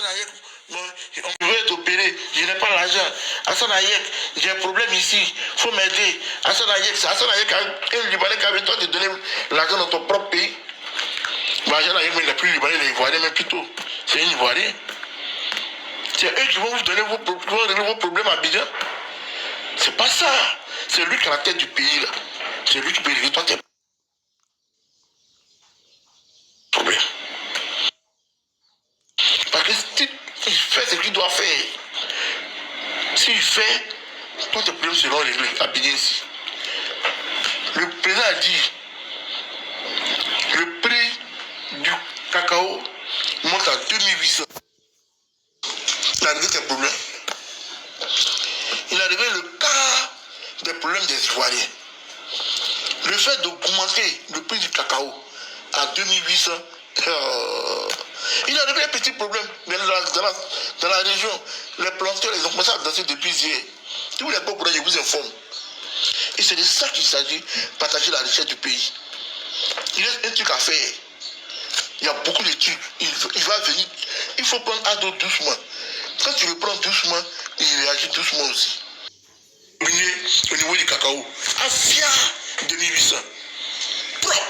Hayek, on veut t'opérer, je n'ai pas l'argent. Hassan Hayek, j'ai un problème ici, il faut m'aider. Hassan Hayek, c'est Hassan Hayek, un Libanais qui avait toi de donner l'argent dans ton propre pays. Hassan Hayek, mais il n'est plus Libanais, il est Ivoirien, même plutôt. C'est un Ivoirien. C'est eux qui vont vous donner vos problèmes à Abidjan. C'est pas ça. C'est lui qui a la tête du pays, là. C'est lui qui peut régler toi tes problèmes. Parce que s'il fait ce qu'il doit faire, s'il fait, toi tes problèmes seront réglés à Abidjan ici. Le président a dit, le prix du cacao monte à 2800. Il a réglé tes problèmes. Il a réglé le cas des problèmes des Ivoiriens. Le fait d'augmenter le prix du cacao à 2800, il a réglé un petit problème dans la région. Les planteurs, ils ont commencé à danser depuis hier. Si vous n'êtes pas au courant, je vous informe. Et c'est de ça qu'il s'agit, partager la richesse du pays. Il reste un truc à faire. Il y a beaucoup de trucs. Il va venir. Il faut prendre Ado doucement. Quand tu le prends doucement, il réagit doucement aussi. Au niveau du cacao, à FIA 2800. Propre.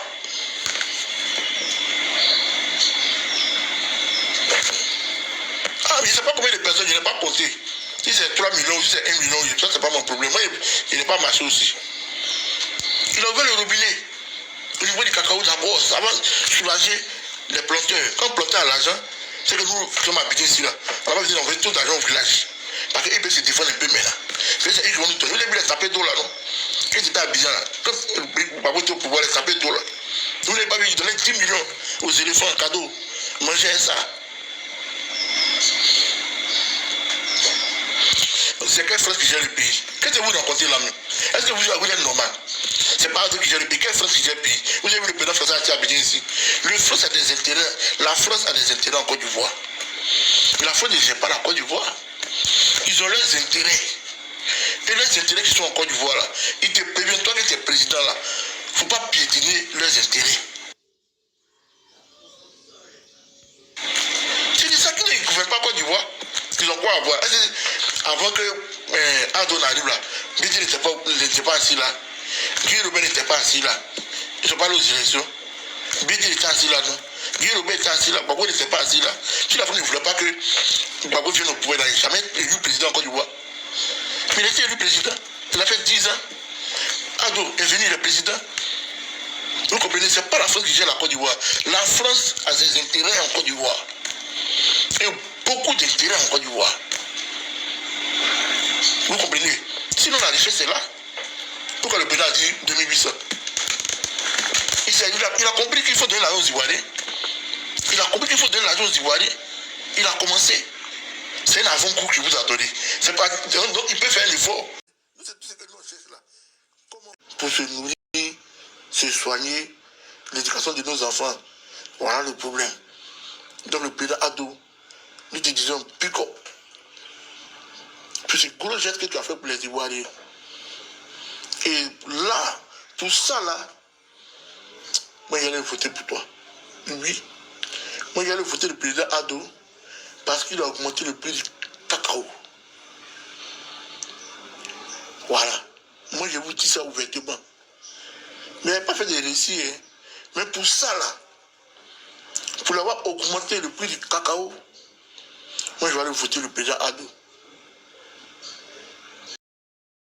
Ah, mais je ne sais pas combien de personnes, je n'ai pas compté. Si c'est 3 millions ou si c'est 1 million, ça c'est pas mon problème. Moi, il n'est pas marché aussi. Il a ouvert le robinet. Au niveau du cacao d'abord, ça va soulager les planteurs. Quand le planteur a l'argent, c'est que nous sommes habités ici là. On va venir envoyer tout l'argent au village. Parce qu'ils peuvent se défendre un peu maintenant. C'est eux qui vont nous donner. Vous avez vu les tapés d'eau là, non? Quand ils étaient à Abidjan là, quand Babou était au pouvoir, les tapés d'eau là. Vous n'avez pas vu, ils donnaient 10 millions aux éléphants en cadeau. Mangez ça. C'est quelle France qui gère le pays? Qu'est-ce que vous racontez là? Est-ce que vous êtes normal? C'est pas eux qui gère le pays. Quelle France qui gère le pays? Vous avez vu le président français à Abidjan ici. Le France a des intérêts. La France a des intérêts en Côte d'Ivoire. Mais la France ne gère pas la Côte d'Ivoire. Ils ont leurs intérêts. Et leurs intérêts qui sont en Côte d'Ivoire là, ils te préviennent, toi qui es président là, il ne faut pas piétiner leurs intérêts. C'est de ça qu'ils ne gouvernent pas Côte d'Ivoire. Ils ont quoi à voir? Avant que Ado n'arrive là, Bidi n'était pas assis là. Guy Robert n'était pas assis là. Ils sont pas allés aux élections. Bidi était assis là, non? Guy Robert était assis là. Babou n'était pas assis là. Si la France ne voulait pas que Babou vienne au pouvoir, il n'a jamais élu président en Côte d'Ivoire. Mais il était élu président. Il a fait 10 ans. Ado est venu le président. Vous comprenez, ce n'est pas la France qui gère la Côte d'Ivoire. La France a ses intérêts en Côte d'Ivoire. Et beaucoup d'intérêts en Côte d'Ivoire. Vous comprenez? Sinon la richesse est là. Pourquoi le président a dit 2800? Il a compris qu'il faut donner l'argent aux Ivoiriens. Il a compris qu'il faut donner l'argent aux Ivoiriens. Il a commencé. C'est un avant-goût qu'il vous a donné. C'est pas, donc il peut faire l'effort. C'est tout ce que nous cherchons là. Comment? Pour se nourrir, se soigner, l'éducation de nos enfants. Voilà le problème. Donc le président Ado, nous te disons, pick up. Puis c'est gros geste que tu as fait pour les Ivoiriens. Et là, pour ça là, moi j'allais voter pour toi. Oui. Moi j'allais voter le président Ado parce qu'il a augmenté le prix du cacao. Voilà. Moi je vous dis ça ouvertement. Mais il n'a pas fait de récits. Hein. Mais pour ça là, pour l'avoir augmenté le prix du cacao, moi je vais aller voter le président Ado.